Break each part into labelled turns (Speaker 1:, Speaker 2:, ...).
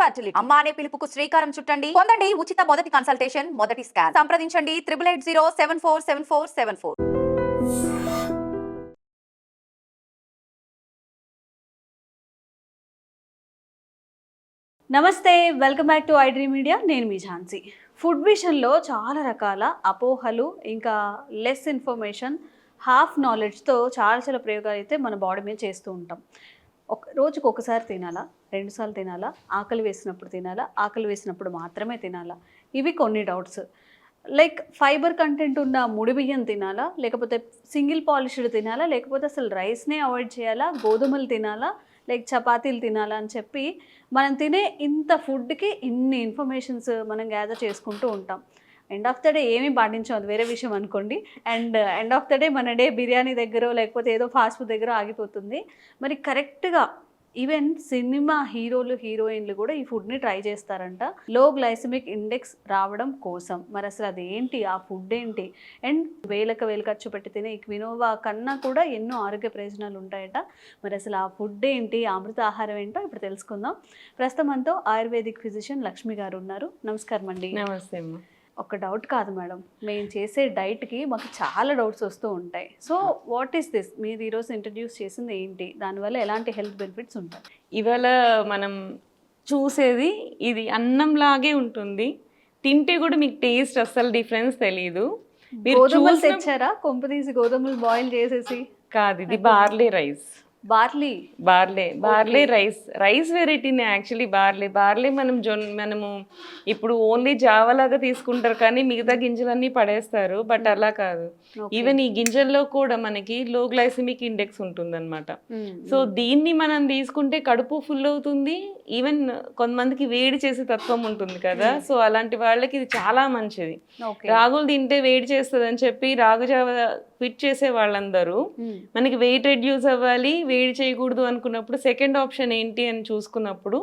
Speaker 1: Fertility. అమ్మ అనే పిలుపుకు శ్రీకారం చుట్టండి. పొందండి ఉచిత మొదటి కన్సల్టేషన్, మొదటి స్కాన్. సంప్రదించండి 8880747474.
Speaker 2: నమస్తే, welcome back to iDream media. నేను మీ ఝాన్సీ. ఫుడ్ విషయంలో చాలా రకాల అపోహలు, ఇంకా లెస్ ఇన్ఫర్మేషన్, హాఫ్ నాలెడ్జ్తో చాలా ప్రయోగాలు అయితే మన బాడీ మీద చేస్తూ ఉంటాం. రోజుకు ఒకసారి తినాలా, 2 సార్లు తినాలా, ఆకలి వేసినప్పుడు తినాలా, ఆకలి వేసినప్పుడు మాత్రమే తినాలా, ఇవి కొన్ని డౌట్స్. లైక్ ఫైబర్ కంటెంట్ ఉన్న ముడి బియ్యం తినాలా, లేకపోతే సింగిల్ పాలిష్డ్ తినాలా, లేకపోతే అసలు రైస్నే అవాయిడ్ చేయాలా, గోధుమలు తినాలా, లైక్ చపాతీలు తినాలా అని చెప్పి మనం తినే ఇంత ఫుడ్కి ఇన్ని ఇన్ఫర్మేషన్స్ మనం గ్యాదర్ చేసుకుంటూ ఉంటాం. ఎండ్ ఆఫ్ ద డే ఏమీ పాటించాం, అది వేరే విషయం అనుకోండి. And end of the day మన డే బిర్యానీ దగ్గర లేకపోతే ఏదో ఫాస్ట్ ఫుడ్ దగ్గర ఆగిపోతుంది. మరి కరెక్ట్గా ఈవెన్ సినిమా హీరోలు, హీరోయిన్లు కూడా ఈ ఫుడ్ని ట్రై చేస్తారంట లో గ్లైసమిక్ ఇండెక్స్ రావడం కోసం. మరి అసలు అది ఏంటి, ఆ ఫుడ్ ఏంటి, అండ్ వేలు ఖర్చు పెట్టి తినే ఈ క్వినోవా కన్నా కూడా ఎన్నో ఆరోగ్య ప్రయోజనాలు ఉంటాయట. మరి అసలు ఆ ఫుడ్ ఏంటి, అమృత ఆహారం ఏంటో ఇప్పుడు తెలుసుకుందాం. ప్రస్తుతం మనతో ఆయుర్వేదిక్ ఫిజిషియన్ లక్ష్మి గారు ఉన్నారు. నమస్కారం అండి.
Speaker 3: నమస్తే అమ్మ.
Speaker 2: ఒక డౌట్ కాదు మేడం, మేము చేసే డైట్కి మాకు చాలా డౌట్స్ వస్తూ ఉంటాయి. సో వాట్ ఈస్ దిస్, మీరు ఈరోజు ఇంట్రడ్యూస్ చేసింది ఏంటి, దానివల్ల ఎలాంటి హెల్త్ బెనిఫిట్స్ ఉంటాయి?
Speaker 3: ఇవాళ మనం చూసేది ఇది అన్నంలాగే ఉంటుంది, తింటే కూడా మీకు టేస్ట్ అస్సలు డిఫరెన్స్ తెలియదు.
Speaker 2: గోధుమలు తెచ్చారా కొంపదీసి, గోధుమలు బాయిల్ చేసేసి?
Speaker 3: కాదు, ఇది బార్లీ రైస్. బార్లీ రైస్ వెరైటీనే యాక్చువల్లీ. బార్లీ మనము ఇప్పుడు ఓన్లీ జావలాగా తీసుకుంటారు కానీ మిగతా గింజలన్నీ పడేస్తారు. బట్ అలా కాదు, ఈవెన్ ఈ గింజల్లో కూడా మనకి లో గ్లైసమిక్ ఇండెక్స్ ఉంటుందన్నమాట. సో దీన్ని మనం తీసుకుంటే కడుపు ఫుల్ అవుతుంది. ఈవెన్ కొంతమందికి వేడి చేసే తత్వం ఉంటుంది కదా, సో అలాంటి వాళ్ళకి ఇది చాలా మంచిది. రాగులు తింటే వేడి చేస్తుంది అని చెప్పి రాగు జావ క్విట్ చేసే వాళ్ళందరూ మనకి వెయిట్ రెడ్యూస్ అవ్వాలి, వేడి చేయకూడదు అనుకున్నప్పుడు సెకండ్ ఆప్షన్ ఏంటి అని చూసుకున్నప్పుడు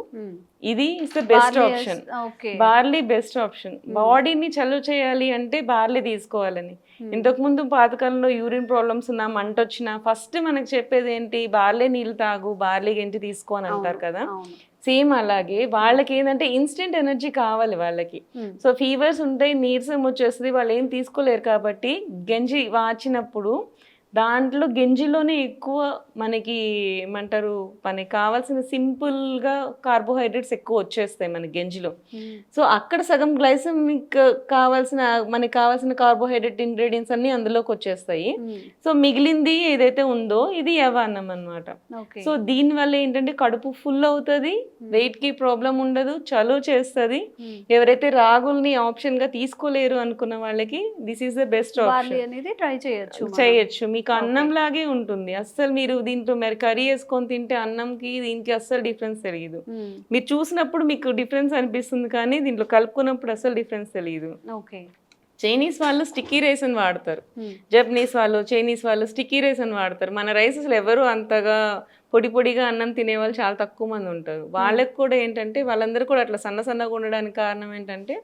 Speaker 3: ఇది is the best option. Barley best option. బాడీని చలువ చేయాలి అంటే బార్లీ తీసుకోవాలని. ఇంతకు ముందు పాతకాలంలో యూరిన్ ప్రాబ్లమ్స్ ఉన్నా, మంట వచ్చినా ఫస్ట్ మనకు చెప్పేది ఏంటి, బార్లీ నీళ్ళు తాగు, బార్లీ గంజి తీసుకో అని అంటారు కదా. సేమ్ అలాగే వాళ్ళకి ఏంటంటే ఇన్స్టెంట్ ఎనర్జీ కావాలి వాళ్ళకి. సో ఫీవర్స్ ఉంటాయి, నీరసం వచ్చేస్తుంది, వాళ్ళు ఏం తీసుకోలేరు కాబట్టి గంజి వాచినప్పుడు దాంట్లో గంజిలోనే ఎక్కువ మనకి ఏమంటారు, మనకి కావాల్సిన సింపుల్గా కార్బోహైడ్రేట్స్ ఎక్కువ వచ్చేస్తాయి మన గంజిలో. సో అక్కడ సగం గ్లైసమిక్ మనకి కావాల్సిన కార్బోహైడ్రేట్ ఇంగ్రీడియంట్స్ అన్ని అందులోకి వచ్చేస్తాయి. సో మిగిలింది ఏదైతే ఉందో ఇది యవ్వన్నం అనమాట. సో దీనివల్ల ఏంటంటే కడుపు ఫుల్ అవుతుంది, వెయిట్కి ప్రాబ్లం ఉండదు, చలువ చేస్తుంది. ఎవరైతే రాగుల్ని ఆప్షన్గా తీసుకోలేరు అనుకున్న వాళ్ళకి this is the best option. చేయొచ్చు. మీకు అన్నం లాగే ఉంటుంది. అస్సలు మీరు దీంట్లో మరి కర్రీ వేసుకొని తింటే అన్నంకి దీనికి అస్సలు డిఫరెన్స్ తెలియదు. మీరు చూసినప్పుడు మీకు డిఫరెన్స్ అనిపిస్తుంది కానీ దీంట్లో కలుపుకున్నప్పుడు అస్సలు డిఫరెన్స్ తెలియదు. చైనీస్ వాళ్ళు స్టిక్కీ రైస్ అని వాడతారు, జపనీస్ వాళ్ళు, చైనీస్ వాళ్ళు స్టిక్కీ రైస్ అని వాడతారు. మన రైస్ అసలు ఎవరు అంతగా పొడిగా అన్నం తినేవాళ్ళు చాలా తక్కువ మంది ఉంటారు. వాళ్ళకి కూడా ఏంటంటే వాళ్ళందరూ కూడా అట్లా సన్నగా ఉండడానికి కారణం ఏంటంటే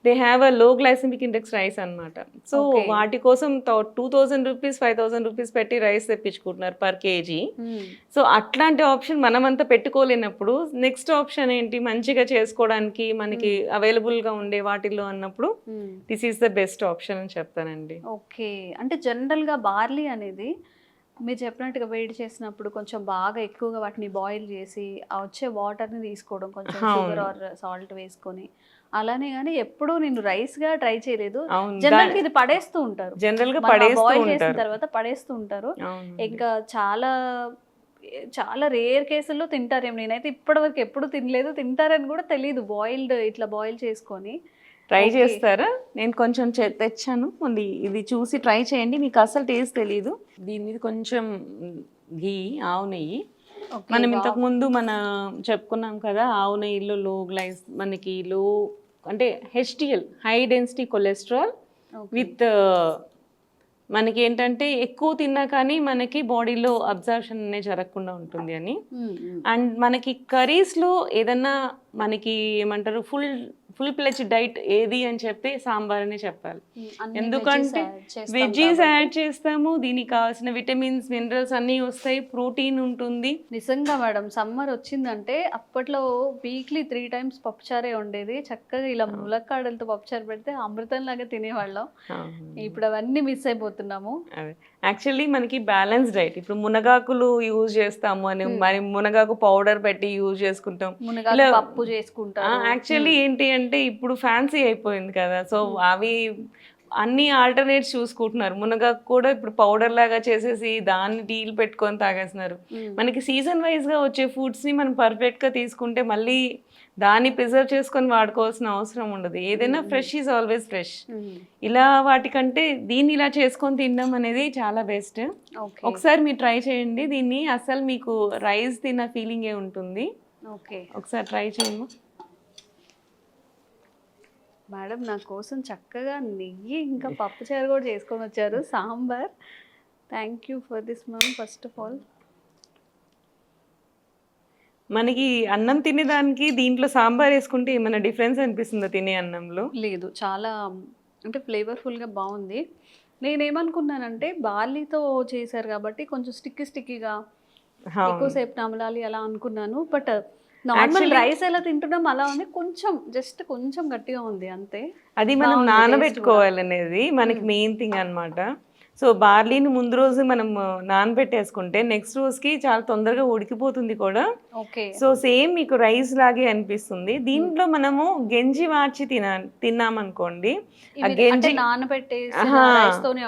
Speaker 3: దే హ్యావ్ అ లో గ్లైసమిక్ ఇండెక్స్ రైస్ అనమాట. సో వాటి కోసం 2000 రూపీస్ 5000 రూపీస్ పెట్టి రైస్ తెప్పించుకుంటున్నారు పర్ కేజీ. సో అట్లాంటి ఆప్షన్ మనమంతా పెట్టుకోలేనప్పుడు నెక్స్ట్ ఆప్షన్ ఏంటి, మంచిగా చేసుకోవడానికి మనకి అవైలబుల్గా ఉండే వాటిల్లో అన్నప్పుడు this is the best option అని చెప్తానండి.
Speaker 2: ఓకే, అంటే జనరల్గా బార్లీ అనేది మీరు చెప్పినట్టుగా వేడి చేసినప్పుడు కొంచెం బాగా ఎక్కువగా వాటిని బాయిల్ చేసి ఆ వచ్చే వాటర్ని తీసుకోవడం, కొంచెం షుగర్ ఆర్ సాల్ట్ వేసుకొని, అలానే కానీ ఎప్పుడూ నేను రైస్ గా ట్రై చేయలేదు. జనరల్గా ఇది పడేస్తూ ఉంటారు,
Speaker 3: జనరల్ గా
Speaker 2: బాయిల్ చేసిన తర్వాత పడేస్తూ ఉంటారు. ఇంకా చాలా రేర్ కేసుల్లో తింటారేమో. నేనైతే ఇప్పటివరకు ఎప్పుడు తినలేదు, తింటారని కూడా తెలియదు. ఇట్లా బాయిల్ చేసుకొని
Speaker 3: ట్రై చేస్తారా? నేను కొంచెం తెచ్చాను, మళ్ళీ ఇది చూసి ట్రై చేయండి, మీకు అసలు టేస్ట్ తెలియదు. దీని మీద కొంచెం ఘీ, ఆవు నెయ్యి. మనం ఇంతకు ముందు చెప్పుకున్నాం కదా, ఆవు నెయ్యిలో మనకి లో అంటే HDL, high density cholesterol with మనకి ఏంటంటే ఎక్కువ తిన్నా కానీ మనకి బాడీలో అబ్జర్ప్షన్ అనేది జరగకుండా ఉంటుంది అని. అండ్ మనకి కర్రీస్లో ఏదన్నా మనకి ఏమంటారు ఫుల్ ప్లెజ్ డైట్ ఏది అని చెప్తే సాంబార్ అనే చెప్పాలి. ఎందుకంటే వెజ్జీస్ యాడ్ చేస్తాము, దీనికి కావాల్సిన విటమిన్స్ మినరల్స్ అన్నీ వస్తాయి, ప్రోటీన్ ఉంటుంది.
Speaker 2: నిజంగా మేడం, సమ్మర్ వచ్చిందంటే అప్పట్లో వీక్లీ 3 times పప్పుచారే ఉండేది. చక్కగా ఇలా ములక్కాడలతో పప్పుచారు పెడితే అమృతం లాగా తినేవాళ్ళం. ఇప్పుడు అవన్నీ మిస్ అయిపోతున్నాము.
Speaker 3: అదే యాక్చువల్లీ మనకి బ్యాలెన్స్ డైట్. ఇప్పుడు మునగాకులు యూజ్ చేస్తాము అని మరి మునగాకు పౌడర్ పెట్టి యూజ్ చేసుకుంటాం,
Speaker 2: మునగాకు పప్పు చేసుకుంటాం.
Speaker 3: యాక్చువల్లీ ఏంటి అంటే ఇప్పుడు ఫ్యాన్సీ అయిపోయింది కదా, సో అవి అన్ని ఆల్టర్నేట్స్ చూసుకుంటున్నారు. మునగాకు కూడా ఇప్పుడు పౌడర్ లాగా చేసేసి దాన్ని టీలు పెట్టుకొని తాగేస్తున్నారు. మనకి సీజన్ వైజ్ గా వచ్చే ఫుడ్స్ ని మనం పర్ఫెక్ట్ గా తీసుకుంటే మళ్ళీ దాన్ని ప్రిజర్వ్ చేసుకొని వాడుకోవాల్సిన అవసరం ఉండదు. ఏదైనా ఫ్రెష్ ఈజ్ ఆల్వేస్ ఫ్రెష్. ఇలా వాటికంటే దీన్ని ఇలా చేసుకొని తినడం అనేది చాలా బెస్ట్. ఒకసారి మీరు ట్రై చేయండి దీన్ని, అసలు మీకు రైస్ తిన్న ఫీలింగే ఉంటుంది. ఒకసారి ట్రై చేయండి
Speaker 2: మేడం. నా కోసం చక్కగా నెయ్యి ఇంకా పప్పుచారు కూడా చేసుకొని వచ్చారు, sambar. Thank you for this ma'am. First of all
Speaker 3: మనకి అన్నం తినేదానికి దీంట్లో సాంబార్ వేసుకుంటే ఏమైనా డిఫరెన్స్ అనిపిస్తుందా తినే అన్నంలో?
Speaker 2: లేదు, చాలా అంటే ఫ్లేవర్ఫుల్గా బాగుంది. నేనేమనుకున్నానంటే బార్లీతో చేశారు కాబట్టి కొంచెం స్టిక్కీగా ఎక్కువసేపు నమలాలి అలా అనుకున్నాను. బట్ నార్మల్ రైస్ ఎలా తింటున్నాం అలా ఉంది, కొంచెం గట్టిగా ఉంది అంతే.
Speaker 3: అది మనం నానబెట్టుకోవాలనేది మనకి మెయిన్ థింగ్ అన్నమాట. సో బార్లీని ముందు రోజు మనం నానబెట్టేసుకుంటే నెక్స్ట్ రోజుకి చాలా తొందరగా ఉడికిపోతుంది కూడా. సో సేమ్ మీకు రైస్ లాగే అనిపిస్తుంది. దీంట్లో మనము గంజి మార్చి తిన్నామనుకోండి, ఆ గంజి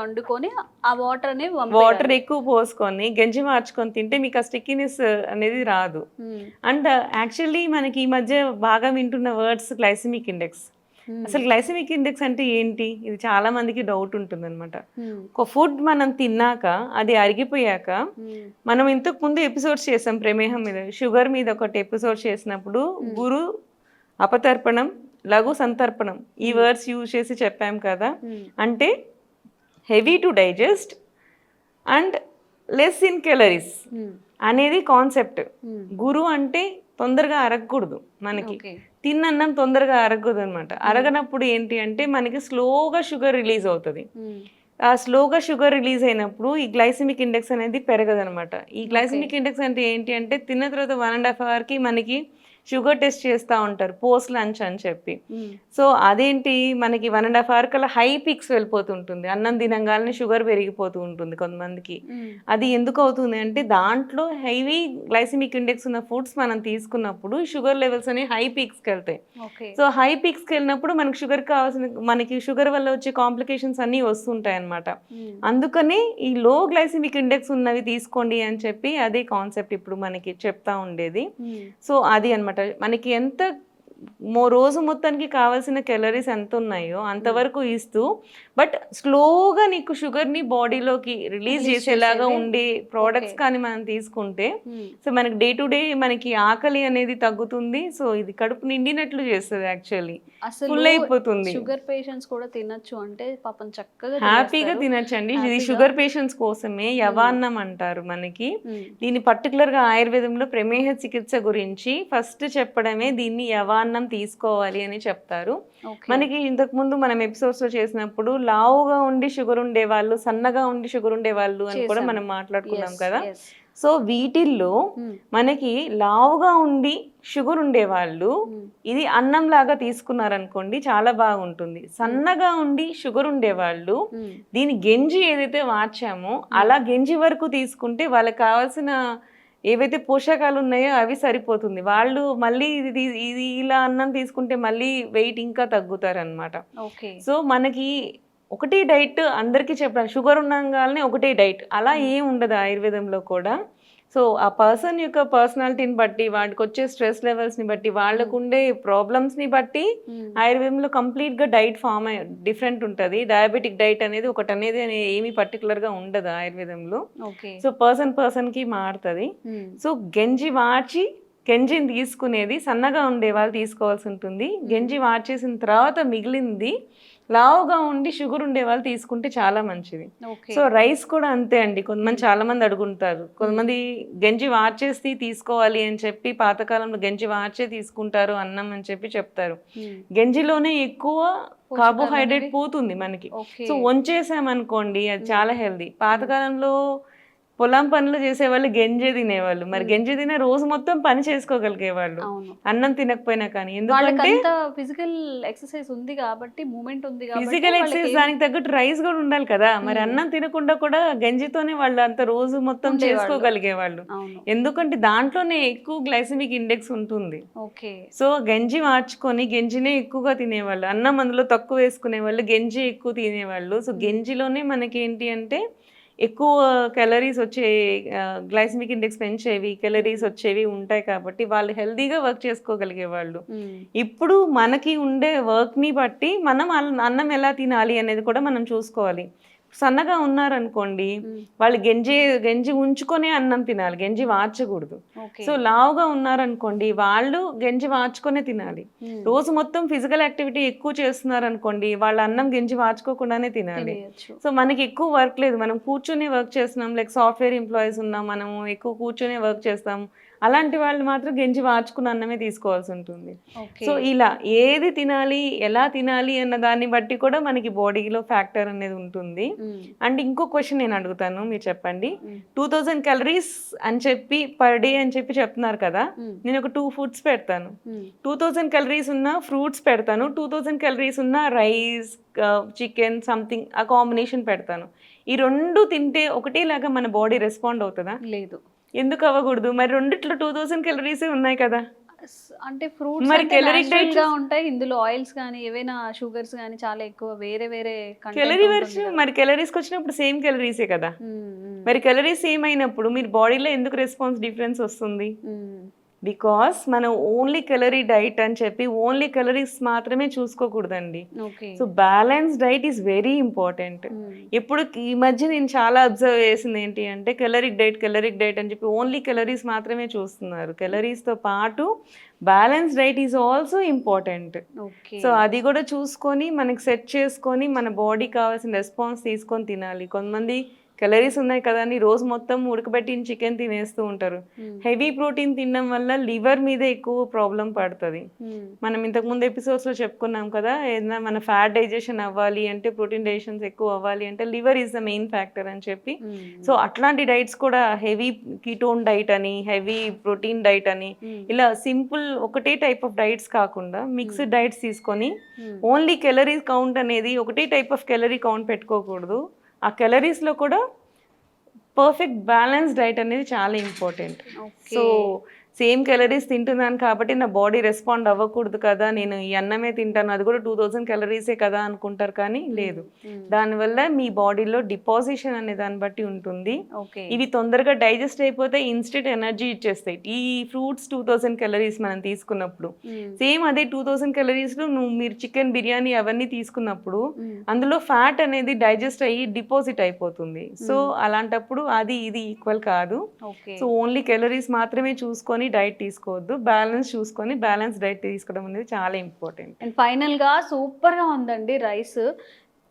Speaker 2: వండుకొని ఆ
Speaker 3: వాటర్ ఎక్కువ పోసుకొని గంజి మార్చుకొని తింటే మీకు ఆ స్టిక్కీనెస్ అనేది రాదు. అండ్ యాక్చువల్లీ మనకి ఈ మధ్య బాగా వింటున్న వర్డ్స్ గ్లైసెమిక్ ఇండెక్స్. అసలు గ్లైసెమిక్ ఇండెక్స్ అంటే ఏంటి, ఇది చాలా మందికి డౌట్ ఉంటుంది అనమాట. ఒక ఫుడ్ మనం తిన్నాక అది అరిగిపోయాక, మనం ఇంతకు ముందు ఎపిసోడ్స్ చేసాం ప్రమేహం మీద, షుగర్ మీద ఒకటి ఎపిసోడ్ చేసినప్పుడు గురు అపతర్పణం లఘు సంతర్పణం ఈ వర్డ్స్ యూజ్ చేసి చెప్పాం కదా. అంటే heavy to digest and less in calories అనేది కాన్సెప్ట్. గురు అంటే తొందరగా అరగకూడదు, మనకి తిన్నన్నం తొందరగా అరగదు అనమాట. అరగనప్పుడు ఏంటి అంటే మనకి స్లోగా షుగర్ రిలీజ్ అవుతుంది. ఆ స్లోగా షుగర్ రిలీజ్ అయినప్పుడు ఈ గ్లైసెమిక్ ఇండెక్స్ అనేది పెరగదు అనమాట. ఈ గ్లైసెమిక్ ఇండెక్స్ అంటే ఏంటి అంటే తిన్న తర్వాత 1.5 hourకి మనకి షుగర్ టెస్ట్ చేస్తూ ఉంటారు పోస్ట్ లంచ్ అని చెప్పి. సో అదేంటి మనకి 1.5 hour కల్లా హై పీక్స్ వెళ్ళిపోతుంటుంది, అన్నం తినంగానే షుగర్ పెరిగిపోతూ ఉంటుంది కొంతమందికి. అది ఎందుకు అవుతుంది అంటే దాంట్లో హెవీ గ్లైసెమిక్ ఇండెక్స్ ఉన్న ఫుడ్స్ మనం తీసుకున్నప్పుడు షుగర్ లెవెల్స్ అనేవి హై పీక్స్కి వెళ్తాయి. సో హై పీక్స్కి వెళ్ళినప్పుడు మనకి షుగర్ కావాల్సిన మనకి షుగర్ వల్ల వచ్చే కాంప్లికేషన్స్ అన్నీ వస్తుంటాయి అన్నమాట. అందుకని ఈ లో గ్లైసెమిక్ ఇండెక్స్ ఉన్నవి తీసుకోండి అని చెప్పి అదే కాన్సెప్ట్ ఇప్పుడు మనకి చెప్తా ఉండేది. సో అది అన్నమాట. మనకి ఎంత రోజు మొత్తానికి కావాల్సిన క్యాలరీస్ ఎంత ఉన్నాయో అంతవరకు ఇస్తూ, బట్ స్లోగా నీకు షుగర్ని బాడీలోకి రిలీజ్ చేసేలాగా ఉండే ప్రోడక్ట్స్ కానీ మనం తీసుకుంటే సో మనకి డే టు డే మనకి ఆకలి అనేది తగ్గుతుంది. సో ఇది కడుపు నిండినట్లు చేస్తుంది, యాక్చువల్లీ ఫుల్ అయిపోతుంది.
Speaker 2: షుగర్ పేషెంట్స్ కూడా తినొచ్చు అంటే పాపం చక్కగా
Speaker 3: హ్యాపీగా తినొచ్చండి. ఇది షుగర్ పేషెంట్స్ కోసమే యవాన్నం అంటారు మనకి. దీన్ని పర్టికులర్ గా ఆయుర్వేదంలో ప్రమేహ చికిత్స గురించి ఫస్ట్ చెప్పడమే దీన్ని యవాన్నం తీసుకోవాలి అని చెప్తారు. మనకి ఇంతకు ముందు మనం ఎపిసోడ్స్ లో చేసినప్పుడు లావుగా ఉండి షుగర్ ఉండే వాళ్ళు, సన్నగా ఉండి షుగర్ ఉండే వాళ్ళు అని కూడా మనం మాట్లాడుకున్నాం కదా. సో వీటిల్లో మనకి లావుగా ఉండి షుగర్ ఉండేవాళ్ళు ఇది అన్నం లాగా తీసుకున్నారనుకోండి చాలా బాగుంటుంది. సన్నగా ఉండి షుగర్ ఉండేవాళ్ళు దీని గంజి ఏదైతే వార్చామో అలా గంజి వరకు తీసుకుంటే వాళ్ళకి కావాల్సిన ఏవైతే పోషకాలు ఉన్నాయో అవి సరిపోతుంది. వాళ్ళు మళ్ళీ ఇది ఇలా అన్నం తీసుకుంటే మళ్ళీ వెయిట్ ఇంకా తగ్గుతారు అనమాట. సో మనకి ఒకటే డైట్ అందరికీ చెప్పాలి, షుగర్ ఉండగానే ఒకటే డైట్ అలా ఏం ఉండదు ఆయుర్వేదంలో కూడా. సో ఆ పర్సన్ యొక్క పర్సనాలిటీని బట్టి, వాటికి వచ్చే స్ట్రెస్ లెవెల్స్ని బట్టి, వాళ్ళకు ఉండే ప్రాబ్లమ్స్ని బట్టి ఆయుర్వేదంలో కంప్లీట్గా డైట్ ఫామ్ డిఫరెంట్ ఉంటుంది. డయాబెటిక్ డైట్ అనేది ఒకటి అనేది ఏమీ పర్టికులర్గా ఉండదు ఆయుర్వేదంలో. సో పర్సన్కి మారుతుంది. సో గంజి మార్చి గంజిని తీసుకునేది సన్నగా ఉండే వాళ్ళు తీసుకోవాల్సి ఉంటుంది. గంజి వార్చేసిన తర్వాత మిగిలింది లావుగా ఉండి షుగర్ ఉండే వాళ్ళు తీసుకుంటే చాలా మంచిది.
Speaker 2: ఓకే.
Speaker 3: సో రైస్ కూడా అంతే అండి. కొంతమంది చాలా మంది అడుగుంటారు, కొంతమంది గంజి వార్చేసి తీసుకోవాలి అని చెప్పి పాతకాలంలో గంజి వార్చే తీసుకుంటారు అన్నం అని చెప్పి చెప్తారు. గంజిలోనే ఎక్కువ కార్బోహైడ్రేట్ పోతుంది మనకి.
Speaker 2: ఓకే.
Speaker 3: సో వంచేసామనుకోండి అది చాలా హెల్దీ. పాతకాలంలో పొలం పనులు చేసేవాళ్ళు గంజి తినేవాళ్ళు. మరి గంజి తినే రోజు మొత్తం పని చేసుకోగలిగేవాళ్ళు
Speaker 2: అవును.
Speaker 3: అన్నం తినకపోయినా కానీ. ఎందుకంటే
Speaker 2: వాళ్ళకంతా ఫిజికల్ ఎక్సర్సైజ్ ఉంది కాబట్టి, మూమెంట్ ఉంది కాబట్టి
Speaker 3: ఫిజికల్ ఎక్సర్సైజ్ దానికి తగ్గట్టు రైస్ కూడా ఉండాలి కదా. మరి అన్నం తినకుండా కూడా గంజితోనే వాళ్ళు అంత రోజు మొత్తం చేసుకోగలిగేవాళ్ళు.
Speaker 2: అవును.
Speaker 3: ఎందుకంటే దాంట్లోనే ఎక్కువ గ్లైసెమిక్ ఇండెక్స్ ఉంటుంది.
Speaker 2: ఓకే.
Speaker 3: సో గంజి మార్చుకొని గంజినే ఎక్కువగా తినేవాళ్ళు, అన్నం అందులో తక్కువ వేసుకునేవాళ్ళు, గంజి ఎక్కువ తినేవాళ్ళు. సో గంజిలోనే మనకి ఏంటి అంటే ఎక్కువ క్యాలరీస్ వచ్చే, గ్లైసెమిక్ ఇండెక్స్ పెంచేవి, క్యాలరీస్ వచ్చేవి ఉంటాయి కాబట్టి వాళ్ళు హెల్దీగా వర్క్ చేసుకోగలిగే వాళ్ళు. ఇప్పుడు మనకి ఉండే వర్క్ని బట్టి మనం అన్నం ఎలా తినాలి అనేది కూడా మనం చూసుకోవాలి. సన్నగా ఉన్నారనుకోండి వాళ్ళు గంజి ఉంచుకొనే అన్నం తినాలి, గంజి వార్చకూడదు. సో లావుగా ఉన్నారనుకోండి వాళ్ళు గంజి వార్చుకొనే తినాలి. రోజు మొత్తం ఫిజికల్ యాక్టివిటీ ఎక్కువ చేస్తున్నారు అనుకోండి వాళ్ళ అన్నం గంజి వార్చుకోకుండానే తినాలి. సో మనకి ఎక్కువ వర్క్ లేదు, మనం కూర్చొని వర్క్ చేస్తున్నాం, లైక్ సాఫ్ట్వేర్ ఎంప్లాయీస్ ఉన్నాం, మనము ఎక్కువ కూర్చొని వర్క్ చేస్తాం, అలాంటి వాళ్ళు మాత్రం గంజి వార్చుకున్న అన్నమే తీసుకోవాల్సి ఉంటుంది. సో ఇలా ఏది తినాలి ఎలా తినాలి అన్న దాన్ని బట్టి కూడా మనకి బాడీలో ఫ్యాక్టర్ అనేది ఉంటుంది. అండ్ ఇంకో క్వశ్చన్ నేను అడుగుతాను, మీరు చెప్పండి. 2000 calories అని చెప్పి పర్ డే అని చెప్పి చెప్తున్నారు కదా, నేను ఒక 2 foods పెడతాను. 2000 calories ఉన్న ఫ్రూట్స్ పెడతాను, 2000 calories ఉన్న రైస్, చికెన్ సంథింగ్ ఆ కాంబినేషన్ పెడతాను. ఈ రెండు తింటే ఒకటేలాగా మన బాడీ రెస్పాండ్ అవుతుందా?
Speaker 2: లేదు.
Speaker 3: ఎందుకు అవ్వకూడదు? మరి రెండిట్లో 2000 calories ఉన్నాయి కదా.
Speaker 2: అంటే ఫ్రూట్స్
Speaker 3: మరి
Speaker 2: అంటే
Speaker 3: caloric
Speaker 2: natural
Speaker 3: diet
Speaker 2: గా ఉంటాయి, ఇందులో ఆయిల్స్ కానీ ఏవైనా షుగర్స్ కానీ చాలా ఎక్కువ వేరే వేరే
Speaker 3: క్యాలరీ వర్షన్, మరి క్యాలరీస్కి వచ్చినప్పుడు సేమ్ క్యాలరీసే కదా. మరి క్యాలరీస్ సేమ్ అయినప్పుడు మీరు బాడీలో ఎందుకు రెస్పాన్స్ డిఫరెన్స్ వస్తుంది? బికాస్ మనం ఓన్లీ క్యాలరీ డైట్ అని చెప్పి ఓన్లీ క్యాలరీస్ మాత్రమే చూసుకోకూడదండి. So balance diet is very important. ఇప్పుడు ఈ మధ్య నేను చాలా అబ్జర్వ్ చేసింది ఏంటి అంటే క్యాలరిక్ డైట్ అని చెప్పి ఓన్లీ క్యాలరీస్ మాత్రమే చూస్తున్నారు. క్యాలరీస్తో పాటు balance diet is also important. So అది కూడా చూసుకొని మనకి సెట్ చేసుకొని మన బాడీకి కావాల్సిన రెస్పాన్స్ తీసుకొని తినాలి. కొంతమంది క్యాలరీస్ ఉన్నాయి కదా అని రోజు మొత్తం ఉడకబెట్టిన చికెన్ తినేస్తూ ఉంటారు. హెవీ ప్రోటీన్ తినడం వల్ల లివర్ మీద ఎక్కువ ప్రాబ్లం పడుతుంది. మనం ఇంతకుముందు ఎపిసోడ్స్లో చెప్పుకున్నాం కదా, ఏదైనా మన ఫ్యాట్ డైజెషన్ అవ్వాలి అంటే, ప్రోటీన్ డైజెషన్స్ ఎక్కువ అవ్వాలి అంటే liver is the main factor అని చెప్పి. సో అట్లాంటి డైట్స్ కూడా హెవీ కీటోన్ డైట్ అని, హెవీ ప్రోటీన్ డైట్ అని, ఇలా సింపుల్ ఒకటే టైప్ ఆఫ్ డైట్స్ కాకుండా మిక్స్డ్ డైట్స్ తీసుకొని ఓన్లీ క్యాలరీ కౌంట్ అనేది ఒకటే టైప్ ఆఫ్ క్యాలరీ కౌంట్ పెట్టుకోకూడదు. ఆ క్యాలరీస్లో కూడా పర్ఫెక్ట్ బ్యాలెన్స్ డైట్ అనేది చాలా ఇంపార్టెంట్. సో సేమ్ క్యాలరీస్ తింటున్నాను కాబట్టి నా బాడీ రెస్పాండ్ అవ్వకూడదు కదా, నేను ఈ అన్నమే తింటాను అది కూడా 2000 calories కదా అనుకుంటారు, కానీ లేదు. దానివల్ల మీ బాడీలో డిపాజిషన్ అనే దాన్ని బట్టి ఉంటుంది. ఇవి తొందరగా డైజెస్ట్ అయిపోతే ఇన్స్టెంట్ ఎనర్జీ ఇచ్చేస్తాయి. ఈ ఫ్రూట్స్ 2000 calories మనం తీసుకున్నప్పుడు, సేమ్ అదే 2000 calories మీరు చికెన్ బిర్యానీ అవన్నీ తీసుకున్నప్పుడు అందులో ఫ్యాట్ అనేది డైజెస్ట్ అయ్యి డిపాజిట్ అయిపోతుంది. సో అలాంటప్పుడు అది ఇది ఈక్వల్ కాదు. సో ఓన్లీ క్యాలరీస్ మాత్రమే చూసుకొని డైట్ తీసుకోవద్దు, బ్యాలెన్స్ చూసుకొని బ్యాలెన్స్ డైట్ తీసుకోవడం అనేది చాలా ఇంపార్టెంట్.
Speaker 2: అండ్ ఫైనల్గా సూపర్గా ఉందండి రైస్.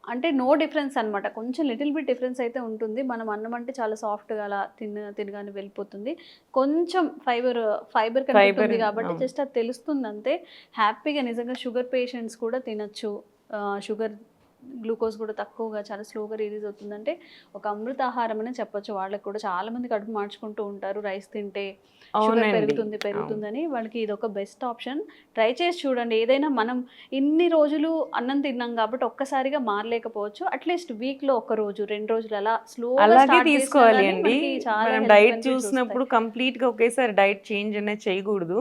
Speaker 2: అంటే నో డిఫరెన్స్ అనమాట, కొంచెం లిటిల్ బిట్ డిఫరెన్స్ అయితే ఉంటుంది. మనం అన్నం అంటే చాలా సాఫ్ట్గా అలా తినగానే వెళ్ళిపోతుంది. కొంచెం ఫైబర్ కంటెంట్ ఉంది కాబట్టి జస్ట్ అది తెలుస్తుంది అంతే. హ్యాపీగా నిజంగా షుగర్ పేషెంట్స్ కూడా తినచ్చు. షుగర్ గ్లూకోజ్ కూడా తక్కువగా చాలా స్లోగా రిలీజ్ అవుతుందంటే ఒక అమృత ఆహారం అని చెప్పొచ్చు. వాళ్ళకి కూడా చాలా మంది కడుపు మార్చుకుంటూ ఉంటారు రైస్ తింటే, షుగర్ పెరుగుతుందని. వాళ్ళకి ఇది ఒక బెస్ట్ ఆప్షన్. ట్రై చేసి చూడండి. ఏదైనా మనం ఇన్ని రోజులు అన్నం తిన్నాం కాబట్టి ఒక్కసారిగా మారలేకపోవచ్చు, అట్లీస్ట్ వీక్లో 1 రోజు 2 రోజులు అలా
Speaker 3: అలాగే తీసుకోవాలి అండి. మనం డైట్ చూసినప్పుడు కంప్లీట్ గా ఒకేసారి డైట్ చేంజ్ అనేది చేయకూడదు.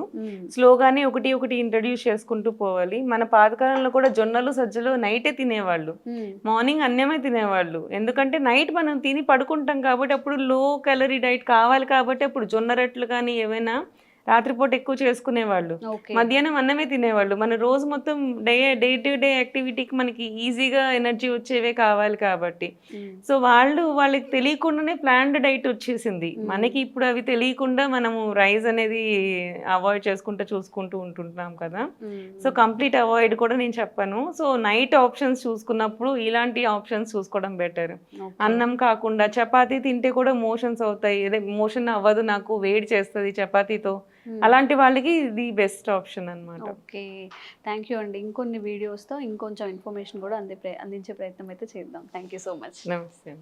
Speaker 3: స్లోగానే ఒకటి ఇంట్రడ్యూస్ చేసుకుంటూ పోవాలి. మన పాతకాలంలో కూడా జొన్నలు సజ్జలు నైటే తినేవాళ్ళు, మార్నింగ్ అన్నమే తినేవాళ్ళు. ఎందుకంటే నైట్ మనం తిని పడుకుంటాం కాబట్టి అప్పుడు లో క్యాలరీ డైట్ కావాలి కాబట్టి అప్పుడు జొన్న రొట్టెలు కానీ ఏమైనా రాత్రిపూట ఎక్కువ చేసుకునేవాళ్ళు,
Speaker 2: ఓకే.
Speaker 3: మధ్యాహ్నం అన్నమే తినేవాళ్ళు. మన రోజు మొత్తం డే టు డే యాక్టివిటీకి మనకి ఈజీగా ఎనర్జీ వచ్చేవే కావాలి కాబట్టి. సో వాళ్ళకి తెలియకుండానే ప్లాన్డ్ డైట్ వచ్చేసింది. మనకి ఇప్పుడు అవి తెలియకుండా మనము రైస్ అనేది అవాయిడ్ చూసుకుంటూ ఉంటుంటున్నాం కదా. సో కంప్లీట్ అవాయిడ్ కూడా నేను చెప్పను. సో నైట్ ఆప్షన్స్ చూసుకున్నప్పుడు ఇలాంటి ఆప్షన్స్ చూసుకోవడం బెటర్. అన్నం కాకుండా చపాతీ తింటే కూడా మోషన్స్ అవుతాయి, మోషన్ అవ్వదు, నాకు వేడి చేస్తుంది చపాతీతో, అలాంటి వాళ్ళకి ఇది బెస్ట్ ఆప్షన్ అన్నమాట.
Speaker 2: ఓకే, థ్యాంక్ యూ అండి. ఇంకొన్ని వీడియోస్తో ఇంకొంచెం ఇన్ఫర్మేషన్ కూడా అందించే ప్రయత్నం అయితే చేద్దాం. Thank you so much.
Speaker 3: నమస్తే.